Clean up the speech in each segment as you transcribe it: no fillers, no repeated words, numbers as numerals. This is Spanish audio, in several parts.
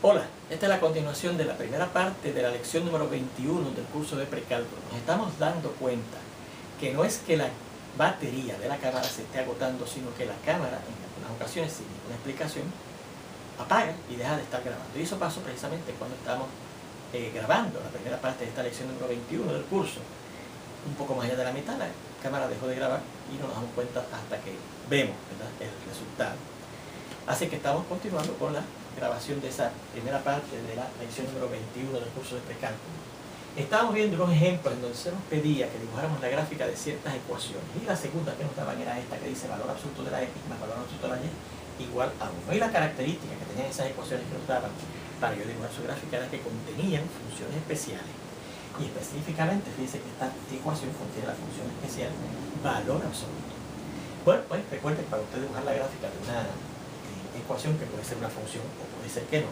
Hola, esta es la continuación de la primera parte de la lección número 21 del curso de precálculo. Nos estamos dando cuenta que no es que la batería de la cámara se esté agotando, sino que la cámara, en algunas ocasiones, sin ninguna explicación, apaga y deja de estar grabando. Y eso pasó precisamente cuando estábamos grabando la primera parte de esta lección número 21 del curso. Un poco más allá de la mitad, la cámara dejó de grabar y no nos damos cuenta hasta que vemos, ¿verdad?, el resultado. Así que estamos continuando con la grabación de esa primera parte de la lección número 21 del curso de precálculo. Estábamos viendo unos ejemplos en donde se nos pedía que dibujáramos la gráfica de ciertas ecuaciones. Y la segunda que nos daban era esta que dice valor absoluto de la x más valor absoluto de la y igual a 1. Y la característica que tenían esas ecuaciones que nos daban para yo dibujar su gráfica era que contenían funciones especiales. Y específicamente, fíjense que esta ecuación contiene la función especial valor absoluto. Bueno, pues recuerden, para usted dibujar la gráfica de una ecuación que puede ser una función o puede ser que no,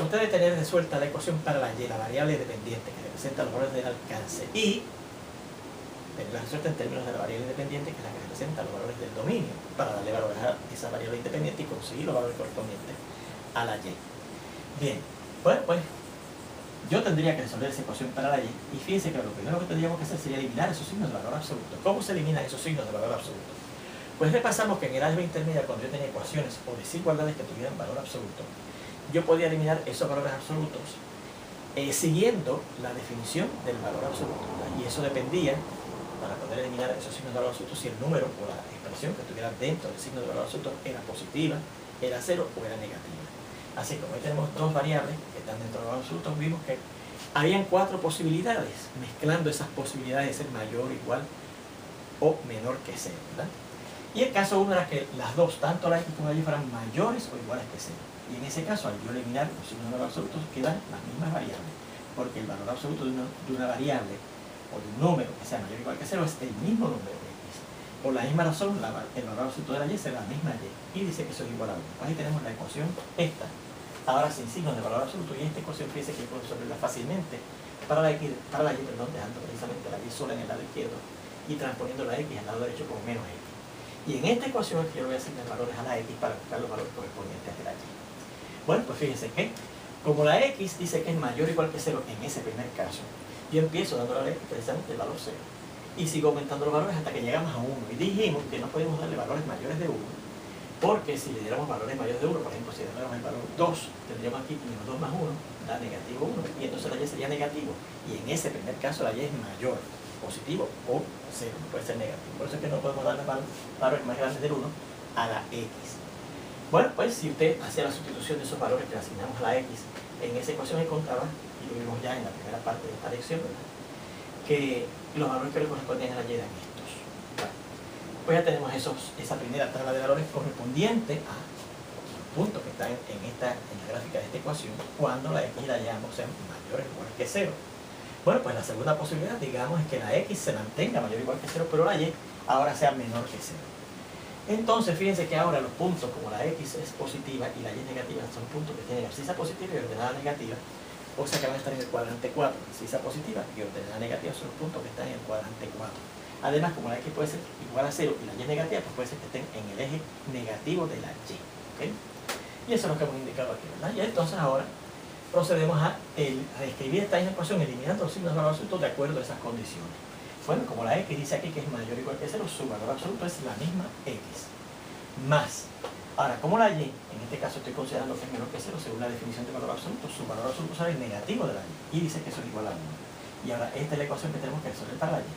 usted debe tener resuelta la ecuación para la y, la variable dependiente que representa los valores del alcance, y tenerla resuelta en términos de la variable independiente que es la que representa los valores del dominio, para darle valores a esa variable independiente y conseguir los valores correspondientes a la y. Bien, bueno, pues yo tendría que resolver esa ecuación para la y, y fíjense que lo primero que tendríamos que hacer sería eliminar esos signos de valor absoluto. ¿Cómo se eliminan esos signos de valor absoluto? Pues repasamos que en el álgebra intermedia, cuando yo tenía ecuaciones o desigualdades que tuvieran valor absoluto, yo podía eliminar esos valores absolutos siguiendo la definición del valor absoluto, ¿verdad? Y eso dependía, para poder eliminar esos signos de valor absoluto, si el número o la expresión que estuviera dentro del signo de valor absoluto era positiva, era cero o era negativa. Así como hoy tenemos dos variables que están dentro del valor absoluto, vimos que habían cuatro posibilidades, mezclando esas posibilidades de ser mayor, igual o menor que cero, ¿verdad? Y el caso 1 era que las dos, tanto la x como la y, fueran mayores o iguales que 0. Y en ese caso, al yo eliminar los signos de valor absolutos, quedan las mismas variables. Porque el valor absoluto de una variable o de un número que sea mayor o igual que 0 es el mismo número de x. Por la misma razón, el valor absoluto de la y será la misma y. Y dice que eso es igual a 1. Ahí tenemos la ecuación esta. Ahora sin signos de valor absoluto. Y esta ecuación, fíjense que yo puedo resolverla fácilmente para la y, dejando precisamente la y sola en el lado izquierdo y transponiendo la x al lado derecho como menos x. Y en esta ecuación es que yo voy a asignar valores a la x para buscar los valores correspondientes a la y. Bueno, pues fíjense que, como la x dice que es mayor o igual que 0 en ese primer caso, yo empiezo dándole a la x precisamente el valor 0. Y sigo aumentando los valores hasta que llegamos a 1. Y dijimos que no podemos darle valores mayores de 1, porque si le diéramos valores mayores de 1, por ejemplo, si le diéramos el valor 2, tendríamos aquí menos 2 más 1, da negativo 1, y entonces la y sería negativo. Y en ese primer caso la y es mayor, positivo o 0, no puede ser negativo. Por eso es que no podemos darle valores más grandes del 1 a la x. Bueno, pues si usted hacía la sustitución de esos valores que le asignamos a la x en esa ecuación, encontraba, y lo vimos ya en la primera parte de esta lección, ¿verdad?, que los valores que le correspondían a la y eran estos. Bueno, pues ya tenemos esa primera tabla de valores correspondiente a los puntos que están en la gráfica de esta ecuación cuando la x y la y ambos sean mayores o iguales que 0. Bueno, pues la segunda posibilidad, digamos, es que la x se mantenga mayor o igual que 0, pero la y ahora sea menor que 0. Entonces, fíjense que ahora los puntos, como la x es positiva y la y es negativa, son puntos que tienen abscisa positiva y ordenada negativa, o sea que van a estar en el cuadrante 4. Abscisa positiva y ordenada negativa son los puntos que están en el cuadrante 4. Además, como la x puede ser igual a 0 y la y es negativa, pues puede ser que estén en el eje negativo de la y. ¿Okay? Y eso es lo que hemos indicado aquí, ¿verdad? Y entonces ahora procedemos a reescribir esta misma ecuación eliminando los signos de valor absoluto de acuerdo a esas condiciones. Bueno, como la x dice aquí que es mayor o igual que 0, su valor absoluto es la misma x. Más. Ahora, como la y, en este caso estoy considerando que es menor que 0 según la definición de valor absoluto, su valor absoluto sale negativo de la y dice que eso es igual a 1. Y ahora esta es la ecuación que tenemos que resolver para la y.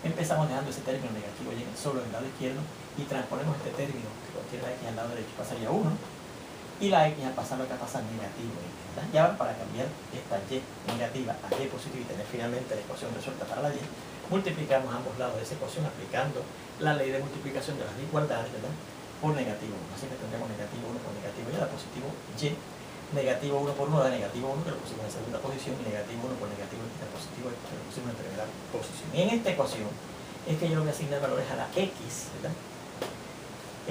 Empezamos dejando ese término negativo y solo en el lado izquierdo y transponemos este término que contiene la x al lado derecho, pasaría 1. Y la x al pasar lo que pasa negativo x, ¿verdad? Y ahora para cambiar esta y negativa a y positiva y tener finalmente la ecuación resuelta para la y, multiplicamos ambos lados de esa ecuación aplicando la ley de multiplicación de las igualdades, ¿verdad?, por negativo 1. Así que tendremos negativo 1 por negativo y da positivo y. Negativo 1 por 1 da negativo 1, que lo pusimos en segunda posición, y negativo 1 por negativo y da positivo, que lo pusimos en primera posición. Y en esta ecuación es que yo le voy a asignar valores a la x, ¿verdad?,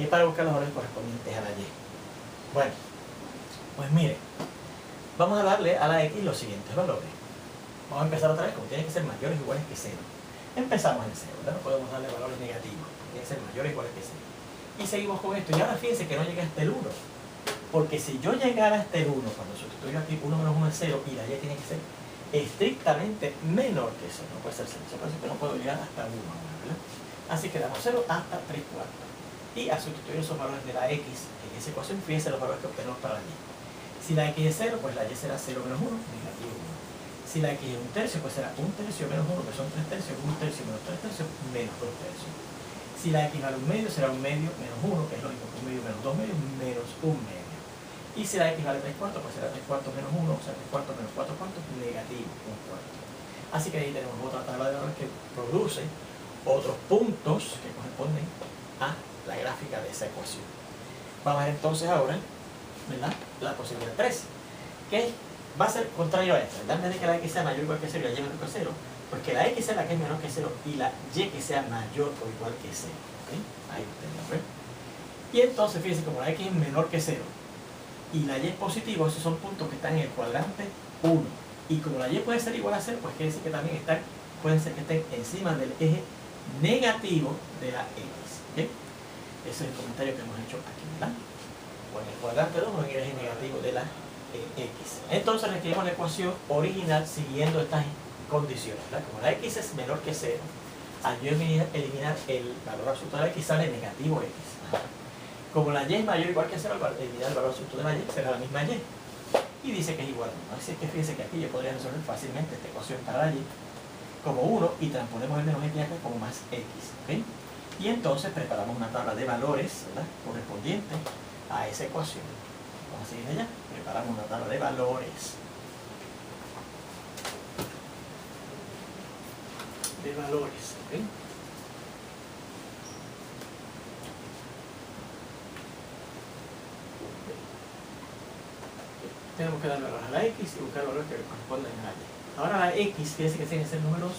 para buscar los valores correspondientes a la y. Bueno, pues mire, vamos a darle a la x los siguientes valores. Vamos a empezar otra vez, como tienen que ser mayores o iguales que 0. Empezamos en 0, ¿verdad? No podemos darle valores negativos, tienen que ser mayores o iguales que 0. Y seguimos con esto, y ahora fíjense que no llega hasta el 1. Porque si yo llegara hasta el 1, cuando sustituyo aquí 1 menos 1 es 0, y la y tiene que ser estrictamente menor que eso, no puede ser 0, por eso que no puedo llegar hasta 1, ¿verdad? Así que damos 0 hasta 3 cuartos. Y al sustituir esos valores de la x en esa ecuación, fíjense los valores que obtenemos para la y. Si la x es 0, pues la y será 0 menos 1, negativo 1. Si la x es 1 tercio, pues será 1 tercio menos 1, que son 3 tercios, 1 tercio menos 3 tercios, menos 2 tercios. Si la x vale 1 medio, será 1 medio menos 1, que es lo mismo que 1 medio menos 2 medios, menos 1 medio. Y si la x vale 3 cuartos, pues será 3 cuartos menos 1, o sea, 3 cuartos menos 4 cuartos, negativo 1 cuarto. Así que ahí tenemos otra tabla de valores que produce otros puntos que corresponden a la gráfica de esa ecuación. Vamos a ver entonces ahora, ¿verdad?, la posibilidad 3, que va a ser contrario a esta, ¿verdad? En vez de que la x sea mayor o igual que 0 y la y menor que 0, pues que la x sea la que es menor que 0 y la y que sea mayor o igual que 0. ¿Okay? Ahí lo tenemos, ¿ves? Y entonces, fíjense, como la x es menor que 0 y la y es positivo, esos son puntos que están en el cuadrante 1. Y como la y puede ser igual a 0, pues quiere decir que también pueden ser que estén encima del eje negativo de la x. ¿Okay? Ese es el comentario que hemos hecho aquí, ¿verdad? O en el cuadrante 2 o en el eje negativo de la x. Entonces reescribimos la ecuación original siguiendo estas condiciones, ¿verdad? Como la x es menor que 0, al yo eliminar el valor absoluto de la x sale negativo x. Como la y es mayor o igual que 0, al eliminar el valor absoluto de la y será la misma y. Y dice que es igual a 1. Así que fíjense que aquí yo podría resolver fácilmente esta ecuación para la y como 1 y transponemos el menos x acá como más x. ¿Okay? Y entonces preparamos una tabla de valores, ¿verdad?, correspondiente a esa ecuación. Vamos a seguir allá. Preparamos una tabla de valores. ¿Okay? Tenemos que dar valores a la x y buscar valores que corresponden a la y. Ahora la x quiere decir que tienen que ser números,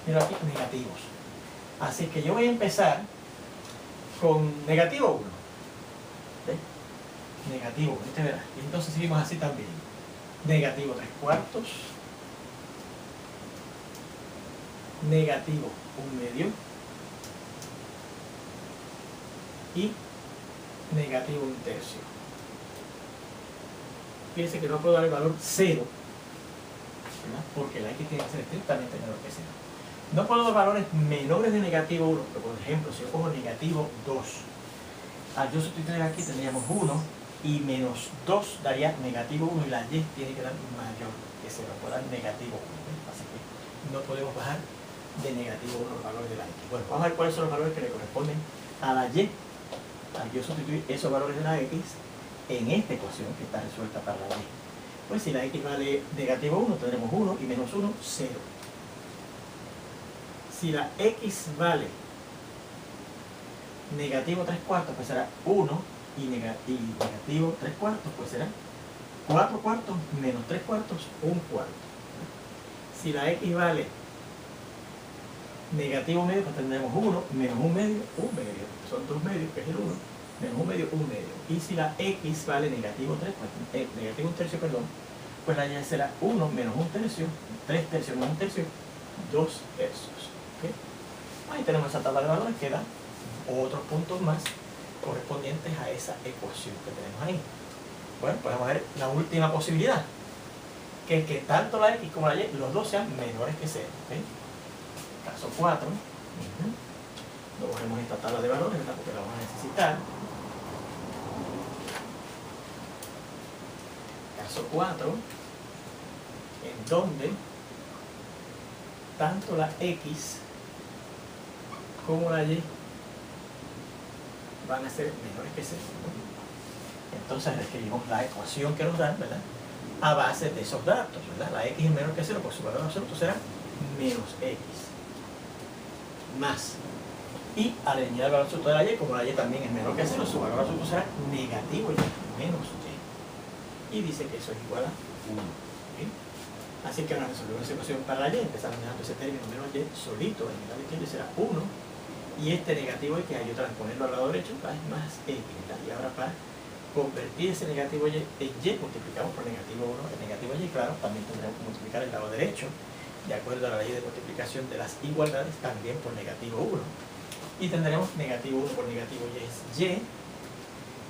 mira aquí, negativos. Así que yo voy a empezar con negativo 1. ¿Ves? Negativo 1, este verá. Y entonces seguimos así también. Negativo 3 cuartos. Negativo 1 medio. Y negativo 1 tercio. Fíjense que no puedo dar el valor 0, ¿verdad?, porque la x tiene que ser estrictamente menor que 0. No puedo dar valores menores de negativo 1, pero por ejemplo, si yo cojo negativo 2, al yo sustituir aquí tendríamos 1 y menos 2 daría negativo 1 y la y tiene que dar mayor que 0, puede dar negativo 1. Así que no podemos bajar de negativo 1 los valores de la x. Bueno, vamos a ver cuáles son los valores que le corresponden a la y al yo sustituir esos valores de la x en esta ecuación que está resuelta para la y. Pues si la x vale negativo 1, tendremos 1 y menos 1, 0. Si la x vale negativo 3 cuartos, pues será 1 y negativo 3 cuartos, pues será 4 cuartos menos 3 cuartos, 1 cuarto. Si la x vale negativo medio, pues tendremos 1 menos 1 medio, 1 medio. Son 2 medios, que es el 1, menos 1 medio, 1 medio. Y si la x vale negativo 3, pues, negativo 1 tercio, perdón, pues la y será 1 menos 1 tercio, 3 tercios menos 1 tercio, 2 tercios. ¿Okay? Ahí tenemos esa tabla de valores que da otros puntos más correspondientes a esa ecuación que tenemos ahí. Bueno, pues vamos a ver la última posibilidad, que es que tanto la x como la y, los dos sean menores que 0. ¿Okay? Caso 4. No cogemos esta tabla de valores, ¿verdad?, porque la vamos a necesitar. Caso 4, en donde tanto la x como la y van a ser menores que 0. Entonces escribimos la ecuación que nos dan, ¿verdad?, a base de esos datos, ¿verdad? La x es menor que 0, pues su valor absoluto será menos x. Más. Y al eliminar el valor absoluto de la y, como la y también es menor que 0, su valor absoluto será negativo y menos y. Y dice que eso es igual a 1. ¿Okay? Así que ahora resolvemos esa ecuación para la y, empezamos dejando ese término menos y solito en el lado izquierdo será 1. Y este negativo y que hay que transponerlo al lado derecho es más x. Y ahora para convertir ese negativo y en y, multiplicamos por negativo 1 el negativo y, claro, también tendremos que multiplicar el lado derecho, de acuerdo a la ley de multiplicación de las igualdades, también por negativo 1. Y tendremos negativo 1 por negativo y es y,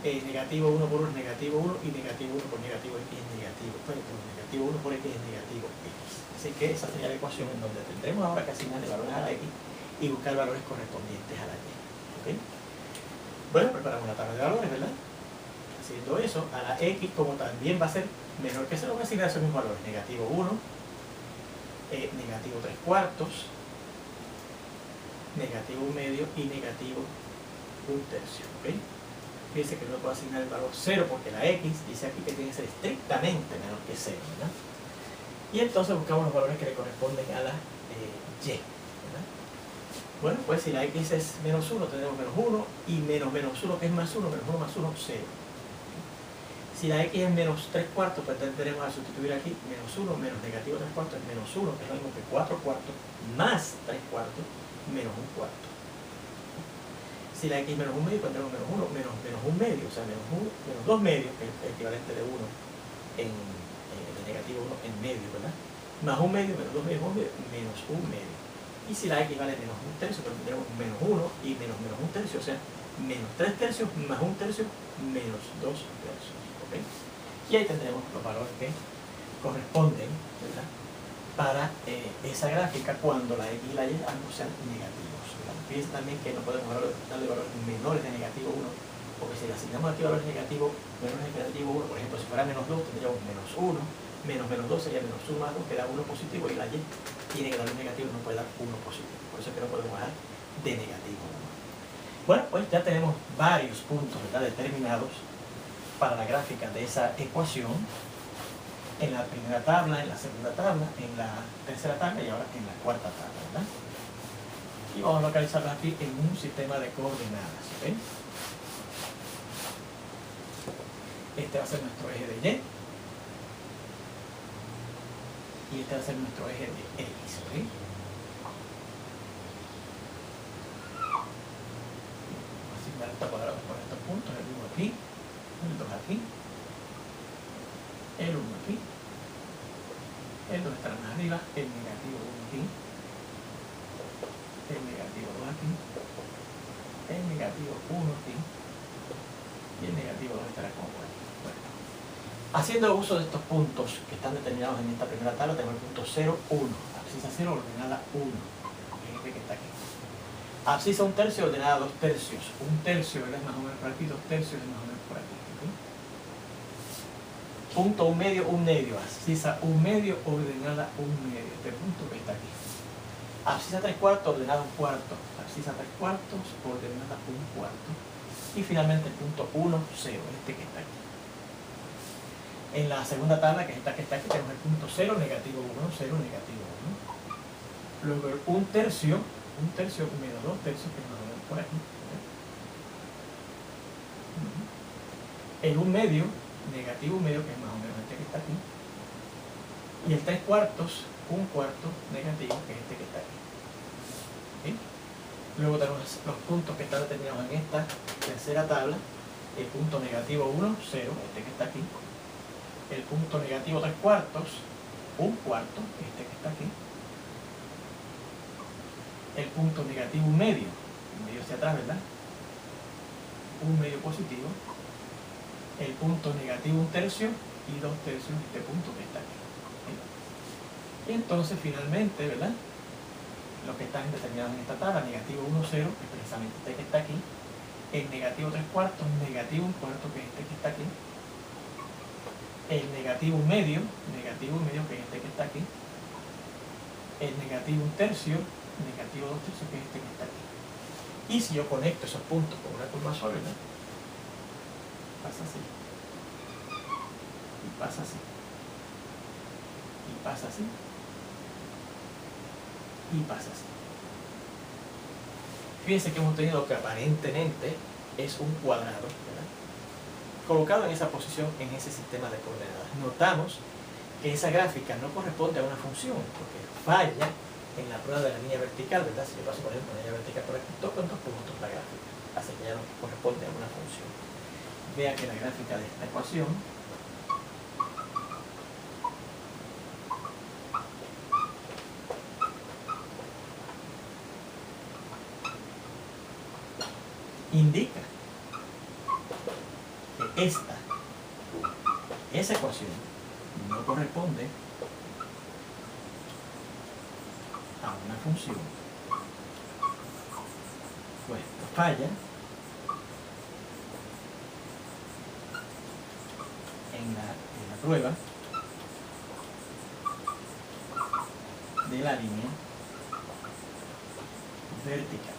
negativo 1 por 1 es negativo 1 y negativo 1 por negativo x es negativo, negativo 1 por x es negativo x. Así que esa sería la ecuación en donde tendremos ahora que asignarle valores a la x y buscar valores correspondientes a la y. ¿Okay? Bueno, preparamos la tabla de valores, ¿verdad? Haciendo eso, a la x, como también va a ser menor que 0, voy a asignar esos mismos valores, negativo 1, negativo 3 cuartos, negativo 1 medio y negativo 1 tercio. ¿Okay? Fíjense que no puedo asignar el valor 0 porque la x dice aquí que tiene que ser estrictamente menor que 0, ¿verdad? Y entonces buscamos los valores que le corresponden a la y, ¿verdad? Bueno, pues si la x es menos 1, tendremos menos 1 y menos 1 que es más 1, menos 1 más 1, 0. Si la x es menos 3 cuartos, pues tendremos a sustituir aquí menos 1, menos negativo 3 cuartos es menos 1, que es lo mismo que 4 cuartos, más 3 cuartos, menos 1 cuarto. Si la x es menos 1 medio, tendremos menos 1, menos 1 medio, o sea, menos 2 medios, que es el equivalente de 1 de negativo 1 en medio, ¿verdad? Más 1 medio, menos 2 medios, menos 1 medio. Y si la x vale menos 1 tercio, pues tendremos menos 1 y menos 1 tercio, o sea, menos 3 tercios más 1 tercio, menos 2 tercios. ¿Okay? Y ahí tendremos los valores que corresponden, ¿verdad?, para esa gráfica cuando la x y la y ambos sean negativos. Fíjense también que no podemos darle valores menores de negativo 1, porque si le asignamos aquí valores negativos, menores de negativo 1, por ejemplo, si fuera menos 2, tendríamos menos 1, menos 2 sería menos 1 más 2, que da 1 positivo, y la y tiene que dar un negativo, no puede dar 1 positivo. Por eso es que no podemos dar de negativo 1. Bueno, pues ya tenemos varios puntos, ¿verdad?, determinados para la gráfica de esa ecuación, en la primera tabla, en la segunda tabla, en la tercera tabla y ahora en la cuarta tabla, ¿verdad? Y vamos a localizarlas aquí en un sistema de coordenadas, ¿ok? Este va a ser nuestro eje de y este va a ser nuestro eje de x, ¿ok? Vamos a asignar estos cuadrados por estos puntos, el 1 aquí, el 2 aquí, el 1 aquí, el 2 estará más arriba, el negativo 1 aquí, el negativo 2 aquí, el negativo 1 aquí y el negativo 2 estará como aquí. Bueno, haciendo uso de estos puntos que están determinados en esta primera tabla, tenemos el punto 0, 1, abscisa 0 ordenada 1, este que está aquí. Abscisa 1 tercio ordenada 2 tercios, 1 tercio es más o menos por aquí, 2 tercios es más o menos por aquí. ¿Okay? Punto 1 medio, 1 medio, abscisa 1 medio ordenada 1 medio, este punto que está aquí. Abscisa 3 cuartos ordenada 1 cuarto, abscisa 3 cuartos ordenada 1 cuarto. Y finalmente el punto 1, 0, este que está aquí. En la segunda tabla, que es esta que está aquí, tenemos el punto 0, negativo 1, 0, negativo 1. Luego el 1 tercio menos 2 tercios, que es más o menos por aquí. El 1 medio, negativo 1 medio, que es más o menos este que está aquí. Y el 3 cuartos, 1 cuarto negativo, que es este que está aquí. ¿Sí? Luego tenemos los puntos que están determinados en esta tercera tabla. El punto negativo 1, 0, este que está aquí. El punto negativo 3 cuartos, 1 cuarto, este que está aquí. El punto negativo 1 medio hacia atrás, ¿verdad? 1 medio positivo. El punto negativo 1 tercio y 2 tercios, este punto que está aquí. ¿Sí? Y entonces finalmente, ¿verdad?, los que están determinados en esta tabla, negativo 1, 0, que es precisamente este que está aquí. El negativo 3 cuartos, negativo 1 cuarto, que es este que está aquí. El negativo 1 medio, que es este que está aquí. El negativo 1 tercio, negativo 2 tercios, que es este que está aquí. Y si yo conecto esos puntos con una curva suave, ¿verdad?, pasa así. Y pasa así. Y pasa así. Y pasa así. Fíjense que hemos tenido que aparentemente es un cuadrado, ¿verdad?, colocado en esa posición, en ese sistema de coordenadas. Notamos que esa gráfica no corresponde a una función, porque falla en la prueba de la línea vertical, ¿verdad? Si yo paso, por ejemplo, la línea vertical por aquí, toco en 2 puntos la gráfica, así que ya no corresponde a una función. Vea que la gráfica de esta ecuación indica esa ecuación no corresponde a una función, pues esto falla en la prueba de la línea vertical.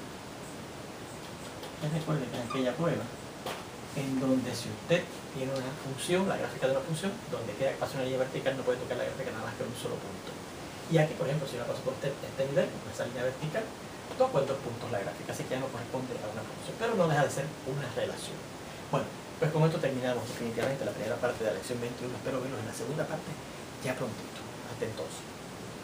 Recuerden que en aquella prueba, en donde si usted tiene una función, la gráfica de una función, donde queda que pasa una línea vertical, no puede tocar la gráfica nada más que en un solo punto. Y aquí, por ejemplo, si la paso por este nivel, con esa línea vertical, toco en 2 puntos la gráfica, así que ya no corresponde a una función, pero no deja de ser una relación. Bueno, pues con esto terminamos definitivamente la primera parte de la lección 21. Espero verlos en la segunda parte ya prontito. Hasta entonces.